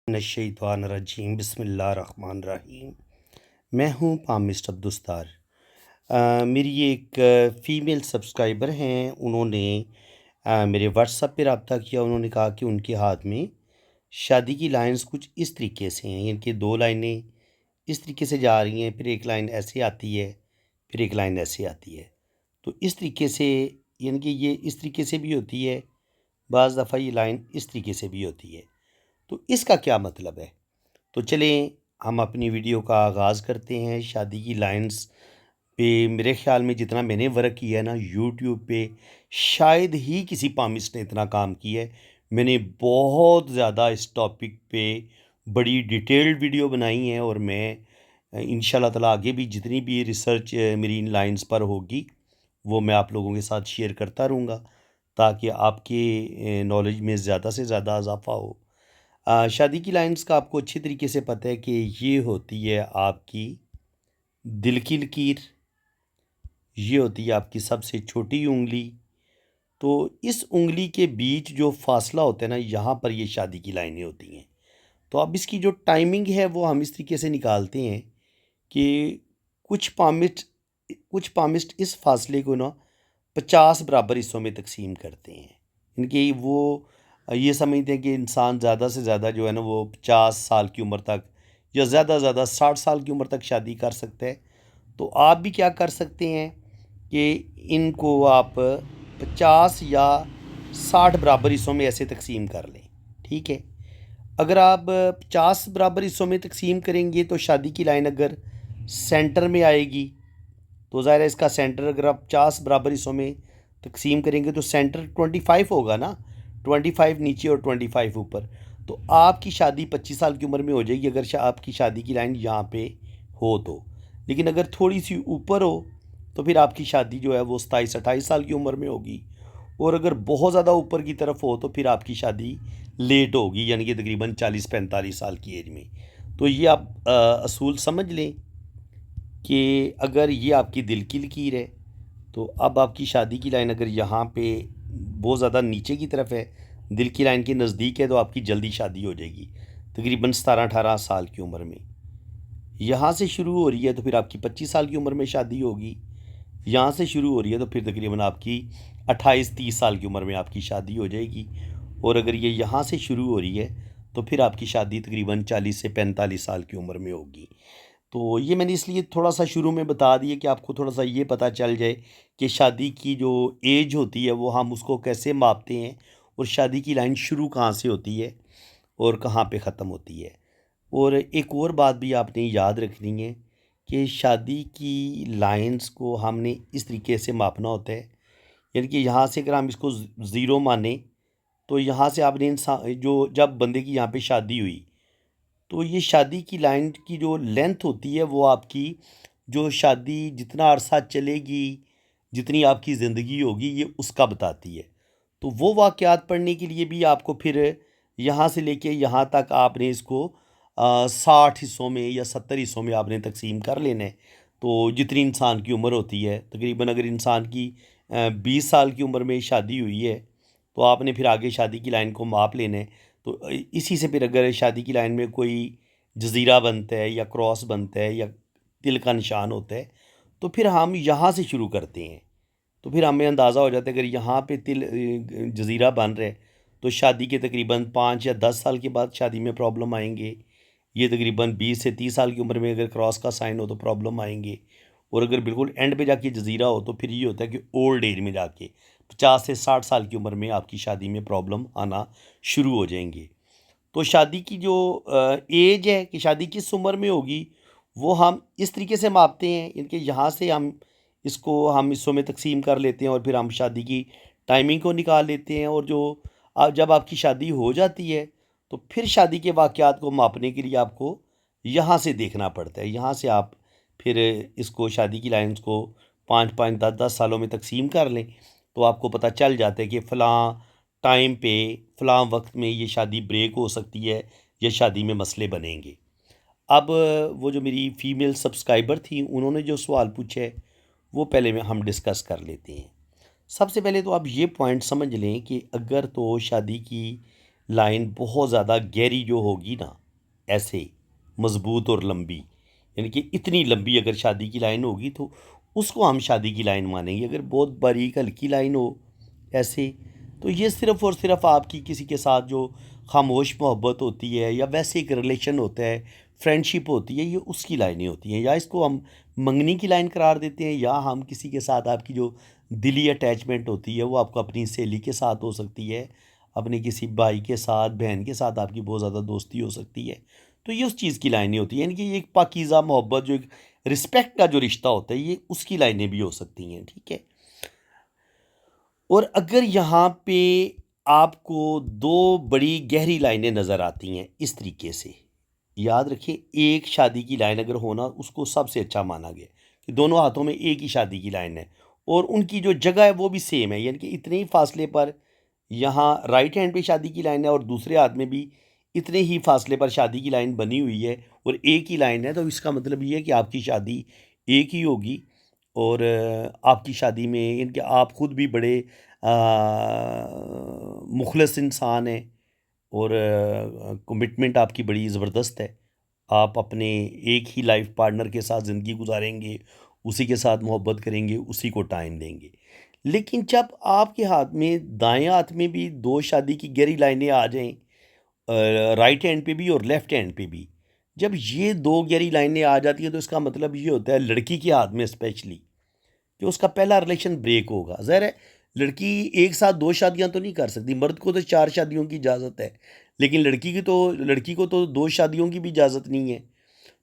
नश्शैतानिर्रजीम बिस्मिल्लाहिर्रहमानिर्रहीम। मैं हूँ पामिस्ट अब्दुस्तार। मेरी एक फ़ीमेल सब्सक्राइबर हैं। उन्होंने मेरे व्हाट्सएप पे रब्ता किया। उन्होंने कहा कि उनके हाथ में शादी की लाइन्स कुछ इस तरीके से हैं। इनकी दो लाइनें इस तरीके से जा रही हैं, फिर एक लाइन ऐसे आती है, फिर एक लाइन ऐसे आती है। तो इस तरीके से यानी कि ये इस तरीके से भी होती है, बाज़ दफ़ा ये लाइन इस तरीके से भी होती है। तो इसका क्या मतलब है? तो चलें हम अपनी वीडियो का आगाज़ करते हैं। शादी की लाइन्स पे मेरे ख़्याल में जितना मैंने वर्क किया है ना यूट्यूब पे, शायद ही किसी पामिस्ट ने इतना काम किया है। मैंने बहुत ज़्यादा इस टॉपिक पे बड़ी डिटेल्ड वीडियो बनाई है और मैं इंशाल्लाह ताला आगे भी जितनी भी रिसर्च मेरी इन लाइन्स पर होगी वो मैं आप लोगों के साथ शेयर करता रहूँगा, ताकि आपके नॉलेज में ज़्यादा से ज़्यादा इजाफ़ा हो। शादी की लाइन्स का आपको अच्छी तरीके से पता है कि ये होती है आपकी दिल की लकीर, ये होती है आपकी सबसे छोटी उँगली। तो इस उँगली के बीच जो फ़ासला होता है ना, यहाँ पर ये शादी की लाइनें होती हैं। तो अब इसकी जो टाइमिंग है वो हम इस तरीके से निकालते हैं कि कुछ पामिस्ट कुछ पामिस्ट इस फ़ासले को ना 50 बराबर हिस्सों में तकसीम करते हैं। इनकी वो ये समझते हैं कि इंसान ज़्यादा से ज़्यादा जो है ना वो 50 साल की उम्र तक या ज़्यादा से ज़्यादा 60 साल की उम्र तक शादी कर सकता है। तो आप भी क्या कर सकते हैं कि इनको आप 50 या 60 बराबर हिस्सों में ऐसे तकसीम कर लें। ठीक है। अगर आप 50 बराबर हिस्सों में तकसीम करेंगे तो शादी की लाइन अगर सेंटर में आएगी तो ज़ाहिर है इसका सेंटर अगर आप 50 बराबर हिस्सों में तकसीम करेंगे तो सेंटर 25 होगा ना, 25 नीचे और 25 ऊपर। तो आपकी शादी 25 साल की उम्र में हो जाएगी अगर आपकी शादी की लाइन यहाँ पे हो तो। लेकिन अगर थोड़ी सी ऊपर हो तो फिर आपकी शादी जो है वो 27-28 साल की उम्र में होगी। और अगर बहुत ज़्यादा ऊपर की तरफ हो तो फिर आपकी शादी लेट होगी, यानी कि तकरीबन 40-45 साल की एज में। तो ये आप असूल समझ लें कि अगर ये आपकी दिल की लकीर है तो अब आपकी शादी की लाइन अगर यहाँ पे बहुत ज़्यादा नीचे की तरफ है, दिल की लाइन के नज़दीक है, तो आपकी जल्दी शादी हो जाएगी तकरीबन 17-18 साल की उम्र में। यहाँ से शुरू हो रही है तो फिर आपकी 25 साल की उम्र में शादी होगी। यहाँ से शुरू हो रही है तो फिर तकरीबन आपकी 28-30 साल की उम्र में आपकी शादी हो जाएगी। और अगर ये यहाँ से शुरू हो रही है तो फिर आपकी शादी तकरीबन 40 से 45 साल की उम्र में होगी। तो ये मैंने इसलिए थोड़ा-सा शुरू में बता दिया कि आपको थोड़ा-सा ये पता चल जाए कि शादी की जो एज होती है वो हम उसको कैसे मापते हैं और शादी की लाइन शुरू कहाँ से होती है और कहाँ पे ख़त्म होती है। और एक और बात भी आपने याद रखनी है कि शादी की लाइन्स को हमने इस तरीके से मापना होता है, यानी कि यहाँ से अगर हम इसको ज़ीरो माने तो यहाँ से आपने इंसान जो जब बंदे की यहाँ पे शादी हुई तो ये शादी की लाइन की जो लेंथ होती है वो आपकी जो शादी जितना अरसा चलेगी, जितनी आपकी ज़िंदगी होगी ये उसका बताती है। तो वो वाक़यात पढ़ने के लिए भी आपको फिर यहाँ से लेके यहाँ तक आपने इसको 60 हिस्सों में या 70 हिस्सों में आपने तक़सीम कर लेना है। तो जितनी इंसान की उम्र होती है तकरीबन अगर इंसान की 20 साल की उम्र में शादी हुई है तो आपने फिर आगे शादी की लाइन को माप लेना है। तो इसी से फिर अगर शादी की लाइन में कोई जज़ीरा बनता है या क्रॉस बनता है या तिल का निशान होता है तो फिर हम यहाँ से शुरू करते हैं। तो फिर हमें अंदाज़ा हो जाता है अगर यहाँ पे जज़ीरा बन रहा है तो शादी के तकरीबन 5 या 10 साल के बाद शादी में प्रॉब्लम आएंगे। ये तकरीबन 20 से 30 साल की उम्र में अगर क्रॉस का साइन हो तो प्रॉब्लम आएंगे। और अगर बिल्कुल एंड पे जाके जज़ीरा हो तो फिर ये होता है कि ओल्ड एज में जाके 50 से 60 साल की उम्र में आपकी शादी में प्रॉब्लम आना शुरू हो जाएंगे। तो शादी की जो एज है कि शादी किस उम्र में होगी वो हम इस तरीके से मापते हैं, इनके यहाँ से हम हिस्सों में तकसीम कर लेते हैं और फिर हम शादी की टाइमिंग को निकाल लेते हैं। और जो जब आपकी शादी हो जाती है तो फिर शादी के वाक़यात को मापने के लिए आपको यहाँ से देखना पड़ता है। यहाँ से आप फिर इसको शादी की लाइन्स को 5-5 10-10 सालों में तकसीम कर लें तो आपको पता चल जाता है कि फ़लाँ टाइम पे फ़लाँ वक्त में ये शादी ब्रेक हो सकती है या शादी में मसले बनेंगे। अब वो जो मेरी फ़ीमेल सब्सक्राइबर थी उन्होंने जो सवाल पूछा है वो पहले में हम डिस्कस कर लेते हैं। सबसे पहले तो आप ये पॉइंट समझ लें कि अगर तो शादी की लाइन बहुत ज़्यादा गहरी जो होगी ना, ऐसे मज़बूत और लंबी, यानी कि इतनी लंबी अगर शादी की लाइन होगी तो उसको हम शादी की लाइन मानेंगे। अगर बहुत बारीक हल्की लाइन हो ऐसे, तो ये सिर्फ़ और सिर्फ आपकी किसी के साथ जो खामोश मोहब्बत होती है या वैसे एक रिलेशन होता है, फ्रेंडशिप होती है, ये उसकी लाइनें होती हैं। या इसको हम मंगनी की लाइन करार देते हैं, या हम किसी के साथ आपकी जो दिली अटैचमेंट होती है वो आपको अपनी सहेली के साथ हो सकती है, अपने किसी भाई के साथ, बहन के साथ आपकी बहुत ज़्यादा दोस्ती हो सकती है। तो ये उस चीज़ की लाइनें होती हैं, यानी कि ये एक पाकीज़ा मोहब्बत जो एक रिस्पेक्ट का जो रिश्ता होता है, ये उसकी लाइनें भी हो सकती हैं, ठीक है। और अगर यहाँ पे आपको दो बड़ी गहरी लाइनें नज़र आती हैं इस तरीके से, याद रखिए एक शादी की लाइन अगर होना उसको सबसे अच्छा माना गया कि दोनों हाथों में एक ही शादी की लाइन है और उनकी जो जगह है वो भी सेम है, यानी कि इतने ही फासले पर यहाँ राइट हैंड पे शादी की लाइन है और दूसरे हाथ में भी इतने ही फासले पर शादी की लाइन बनी हुई है और एक ही लाइन है। तो इसका मतलब ये है कि आपकी शादी एक ही होगी और आपकी शादी में इनके आप खुद भी बड़े मुखलस इंसान हैं और कमिटमेंट आपकी बड़ी ज़बरदस्त है। आप अपने एक ही लाइफ पार्टनर के साथ ज़िंदगी गुजारेंगे, उसी के साथ मोहब्बत करेंगे, उसी को टाइम देंगे। लेकिन जब आपके हाथ में दाएँ हाथ में भी 2 शादी की गहरी लाइनें आ जाएँ, राइट हैंड पे भी और लेफ्ट हैंड पे भी, जब ये 2 गहरी लाइनें आ जाती हैं तो इसका मतलब ये होता है लड़की के हाथ में स्पेशली कि उसका पहला रिलेशन ब्रेक होगा। ज़ाहिर है लड़की एक साथ 2 शादियाँ तो नहीं कर सकती, मर्द को तो 4 शादियों की इजाज़त है, लेकिन लड़की को तो 2 शादियों की भी इजाज़त नहीं है।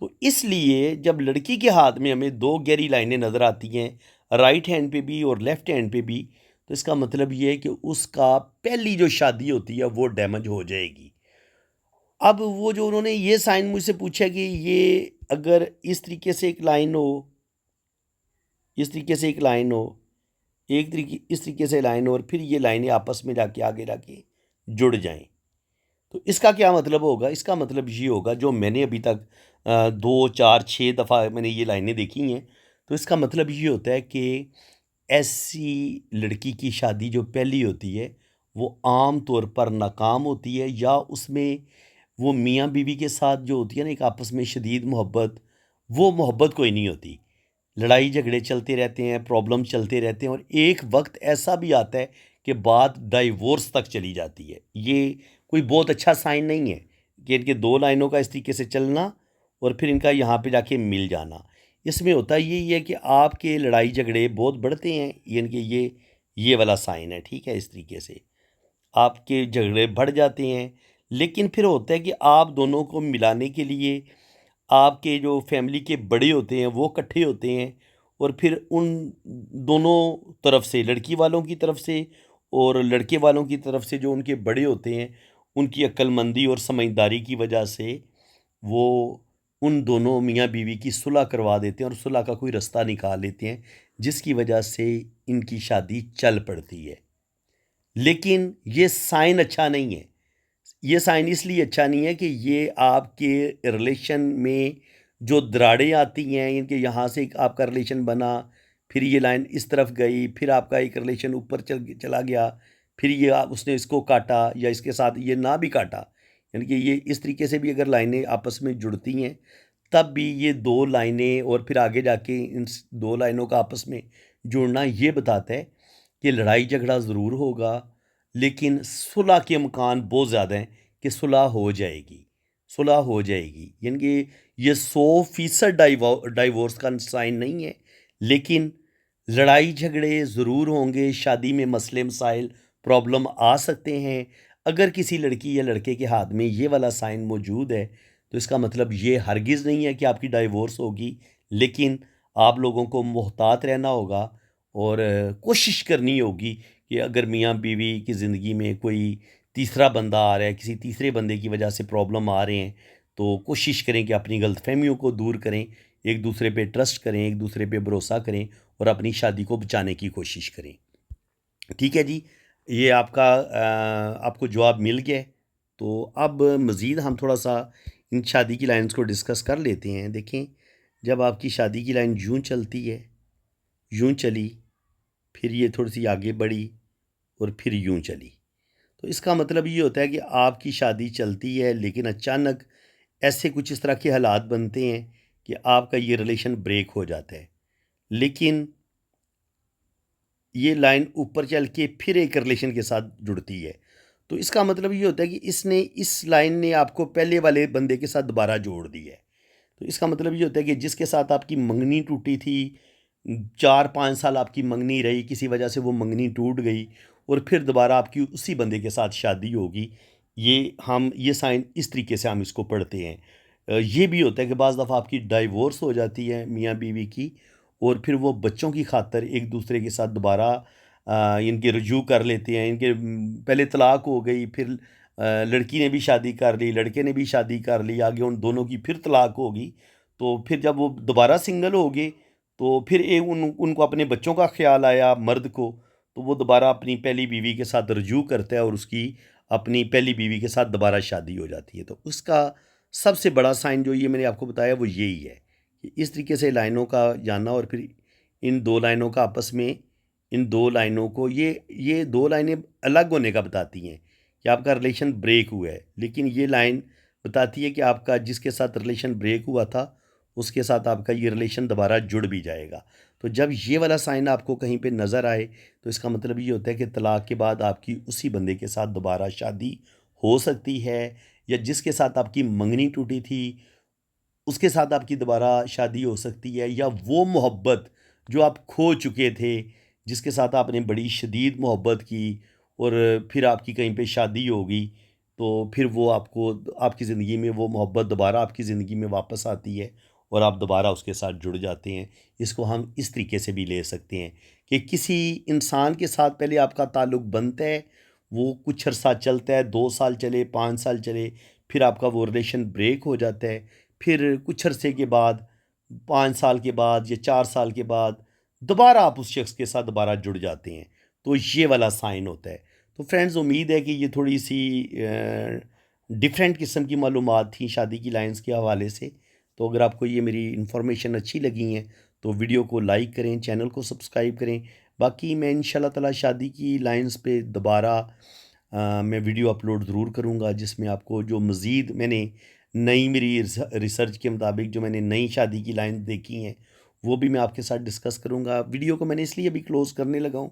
तो इसलिए जब लड़की के हाथ में हमें 2 गहरी लाइनें नज़र आती हैं, राइट हैंड पे भी और लेफ्ट हैंड पे भी, तो इसका मतलब ये है कि उसका पहली जो शादी होती है वो डैमेज हो जाएगी। अब वो जो उन्होंने ये साइन मुझसे पूछा कि ये अगर इस तरीके से एक लाइन हो, इस तरीके से एक लाइन हो, एक तरीके इस तरीके से लाइन हो और फिर ये लाइनें आपस में जाके आगे जाके जुड़ जाएँ। तो इसका क्या मतलब होगा? इसका मतलब ये होगा जो मैंने अभी तक 2, 4, 6 दफ़ा मैंने ये लाइनें देखी हैं, तो इसका मतलब ये होता है कि ऐसी लड़की की शादी जो पहली होती है, वो आम तौर पर नाकाम होती है या उसमें वो मियाँ-बीवी के साथ जो होती है ना एक आपस में शदीद मोहब्बत, वो मोहब्बत कोई नहीं होती। लड़ाई झगड़े चलते रहते हैं, प्रॉब्लम चलते रहते हैं और एक वक्त ऐसा भी आता है कि बात डाइवोर्स तक चली जाती है। ये कोई बहुत अच्छा साइन नहीं है कि इनके 2 लाइनों का इस तरीके से चलना और फिर इनका यहाँ पे जाके मिल जाना। इसमें होता यही है कि आपके लड़ाई झगड़े बहुत बढ़ते हैं, यानी कि ये वाला साइन है, ठीक है? इस तरीके से आपके झगड़े बढ़ जाते हैं, लेकिन फिर होता है कि आप दोनों को मिलाने के लिए आपके जो फैमिली के बड़े होते हैं वो इकट्ठे होते हैं और फिर उन दोनों तरफ से लड़की वालों की तरफ से और लड़के वालों की तरफ से जो उनके बड़े होते हैं उनकी अक्लमंदी और समझदारी की वजह से वो उन दोनों मियाँ बीवी की सुलह करवा देते हैं और सुलह का कोई रास्ता निकाल लेते हैं जिसकी वजह से इनकी शादी चल पड़ती है। लेकिन ये साइन अच्छा नहीं है। ये साइन इसलिए अच्छा नहीं है कि ये आपके रिलेशन में जो दरारें आती हैं, इनके यहाँ से एक आपका रिलेशन बना, फिर ये लाइन इस तरफ गई, फिर आपका एक रिलेशन ऊपर चला गया, फिर ये उसने इसको काटा या इसके साथ ये ना भी काटा, यानी कि ये इस तरीके से भी अगर लाइनें आपस में जुड़ती हैं, तब भी ये 2 लाइनें और फिर आगे जाके इन 2 लाइनों का आपस में जुड़ना ये बताता है कि लड़ाई झगड़ा ज़रूर होगा, लेकिन सुलह के इम्कान बहुत ज़्यादा हैं कि सुलह हो जाएगी, सुलह हो जाएगी। यानी कि ये 100% डाइवोर्स का साइन नहीं है, लेकिन लड़ाई झगड़े ज़रूर होंगे, शादी में मसले मसाइल प्रॉब्लम आ सकते हैं। अगर किसी लड़की या लड़के के हाथ में ये वाला साइन मौजूद है, तो इसका मतलब ये हरगिज़ नहीं है कि आपकी डाइवोर्स होगी, लेकिन आप लोगों को मोहतात रहना होगा और कोशिश करनी होगी कि अगर मियाँ बीवी की ज़िंदगी में कोई तीसरा बंदा आ रहा है, किसी तीसरे बंदे की वजह से प्रॉब्लम आ रहे हैं, तो कोशिश करें कि अपनी गलतफ़हमियों को दूर करें, एक दूसरे पे ट्रस्ट करें, एक दूसरे पे भरोसा करें और अपनी शादी को बचाने की कोशिश करें। ठीक है जी, ये आपको जवाब मिल गया है। तो अब मज़ीद हम थोड़ा-सा इन शादी की लाइन्स को डिस्कस कर लेते हैं। देखें, जब आपकी शादी की लाइन यूँ चलती है, यूँ चली, फिर ये थोड़ी-सी आगे बढ़ी और फिर यूँ चली। तो इसका मतलब ये होता है कि आपकी शादी चलती है, लेकिन अचानक ऐसे कुछ इस तरह के हालात बनते हैं कि आपका ये रिलेशन ब्रेक हो जाता है। लेकिन ये लाइन ऊपर चल के फिर एक रिलेशन के साथ जुड़ती है। तो इसका मतलब ये होता है कि इस लाइन ने आपको पहले वाले बंदे के साथ दोबारा जोड़ दिया है। तो इसका मतलब ये होता है कि जिसके साथ आपकी मंगनी टूटी थी, 4-5 साल आपकी मंगनी रही, किसी वजह से वो मंगनी टूट गई और फिर दोबारा आपकी उसी बंदे के साथ शादी होगी। ये साइन इस तरीके से हम इसको पढ़ते हैं। ये भी होता है कि बाज़ दफ़ा आपकी डाइवोर्स हो जाती है मियाँ बीवी की, और फिर वो बच्चों की खातिर एक दूसरे के साथ दोबारा इनके रुजू कर लेते हैं। पहले तलाक हो गई, फिर लड़की ने भी शादी कर ली, लड़के ने भी शादी कर ली, आगे उन दोनों की फिर तलाक होगी। तो फिर जब वो दोबारा सिंगल हो गए, तो फिर उनको अपने बच्चों का ख्याल आया मर्द को, तो वो दोबारा अपनी पहली बीवी के साथ रुजू करता है और उसकी अपनी पहली बीवी के साथ दोबारा शादी हो जाती है। तो उसका सबसे बड़ा साइन जो ये मैंने आपको बताया वो यही है कि इस तरीके से लाइनों का जानना, और फिर इन दो लाइनों का आपस में, इन दो लाइनों को, ये दो लाइनें अलग होने का बताती हैं कि आपका रिलेशन ब्रेक हुआ है, लेकिन ये लाइन बताती है कि आपका जिसके साथ रिलेशन ब्रेक हुआ था उसके साथ आपका ये रिलेशन दोबारा जुड़ भी जाएगा। तो जब ये वाला साइन आपको कहीं पे नज़र आए, तो इसका मतलब ये होता है कि तलाक के बाद आपकी उसी बंदे के साथ दोबारा शादी हो सकती है, या जिसके साथ आपकी मंगनी टूटी थी उसके साथ आपकी दोबारा शादी हो सकती है, या वो मोहब्बत जो आप खो चुके थे, जिसके साथ आपने बड़ी शदीद मोहब्बत की और फिर आपकी कहीं पे शादी हो गई, तो फिर वो आपको आपकी ज़िंदगी में वो मोहब्बत दोबारा आपकी ज़िंदगी में वापस आती है और आप दोबारा उसके साथ जुड़ जाते हैं। इसको हम इस तरीके से भी ले सकते हैं कि किसी इंसान के साथ पहले आपका ताल्लुक़ बनता है, वो कुछ अरसा चलता है, 2 साल चले, 5 साल चले, फिर आपका वो रिलेशन ब्रेक हो जाता है। फिर कुछ अरसे के बाद, 5 साल के बाद या 4 साल के बाद दोबारा आप उस शख्स के साथ दोबारा जुड़ जाते हैं। तो ये वाला साइन होता है। तो फ्रेंड्स, उम्मीद है कि ये थोड़ी-सी डिफरेंट किस्म की मालूमात थी शादी की लाइन्स के हवाले से। तो अगर आपको ये मेरी इन्फॉर्मेशन अच्छी लगी हैं, तो वीडियो को लाइक करें, चैनल को सब्सक्राइब करें। बाकी मैं इंशाल्लाह ताला शादी की लाइन्स पे दोबारा मैं वीडियो अपलोड ज़रूर करूँगा, जिसमें आपको जो मज़ीद मैंने नई मेरी रिसर्च के मुताबिक जो मैंने नई शादी की लाइन देखी हैं, वो भी मैं आपके साथ डिस्कस करूँगा। वीडियो को मैंने इसलिए अभी क्लोज़ करने लगा हूँ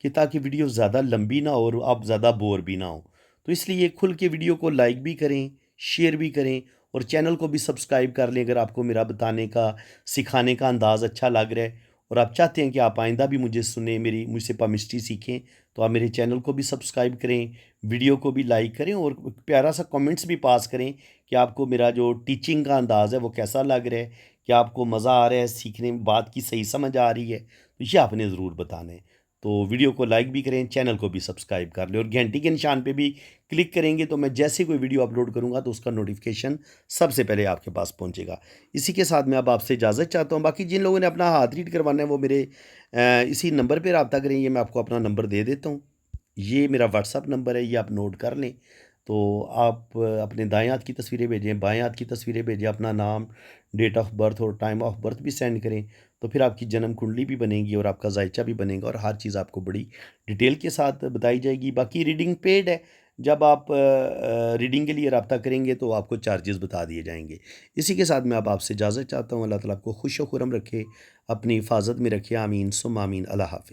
कि ताकि वीडियो ज़्यादा लंबी ना हो और आप ज़्यादा बोर भी ना हो। तो इसलिए खुल के वीडियो को लाइक भी करें, शेयर भी करें और चैनल को भी सब्सक्राइब कर लें, अगर आपको मेरा बताने का, सिखाने का अंदाज़ अच्छा लग रहा है और आप चाहते हैं कि आप आइंदा भी मुझे सुनें, मेरी मुझसे पामिस्ट्री सीखें, तो आप मेरे चैनल को भी सब्सक्राइब करें, वीडियो को भी लाइक करें और प्यारा सा कमेंट्स भी पास करें कि आपको मेरा जो टीचिंग का अंदाज़ है वो कैसा लग रहा है, कि आपको मज़ा आ रहा है सीखने में, बात की सही समझ आ रही है, तो ये आपने ज़रूर बताना है। तो वीडियो को लाइक भी करें, चैनल को भी सब्सक्राइब कर लें और घंटी के निशान पे भी क्लिक करेंगे, तो मैं जैसे कोई वीडियो अपलोड करूँगा तो उसका नोटिफिकेशन सबसे पहले आपके पास पहुँचेगा। इसी के साथ मैं अब आपसे इजाज़त चाहता हूँ। बाकी जिन लोगों ने अपना हाथ रीड करवाना है वो मेरे इसी नंबर पर रब्ता करें। ये मैं आपको अपना नंबर दे देता हूँ। ये मेरा व्हाट्सअप नंबर है, ये आप नोट कर लें। तो आप अपने दाएँ हाथ की तस्वीरें भेजें, बाएँ हाथ की तस्वीरें भेजें, अपना नाम, डेट ऑफ़ बर्थ और टाइम ऑफ़ बर्थ भी सेंड करें। तो फिर आपकी जन्म कुंडली भी बनेगी और आपका जायचा भी बनेगा और हर चीज़ आपको बड़ी डिटेल के साथ बताई जाएगी। बाकी रीडिंग पेड है। जब आप रीडिंग के लिए रब्ता करेंगे तो आपको चार्जेस बता दिए जाएँगे। इसी के साथ मैं अब आपसे इजाज़त चाहता हूँ। अल्लाह ताला आपको खुश व खुर्रम रखे, अपनी हिफाज़त में रखे। आमीन सुम्मा आमीन। अल्लाह हाफ़िज़।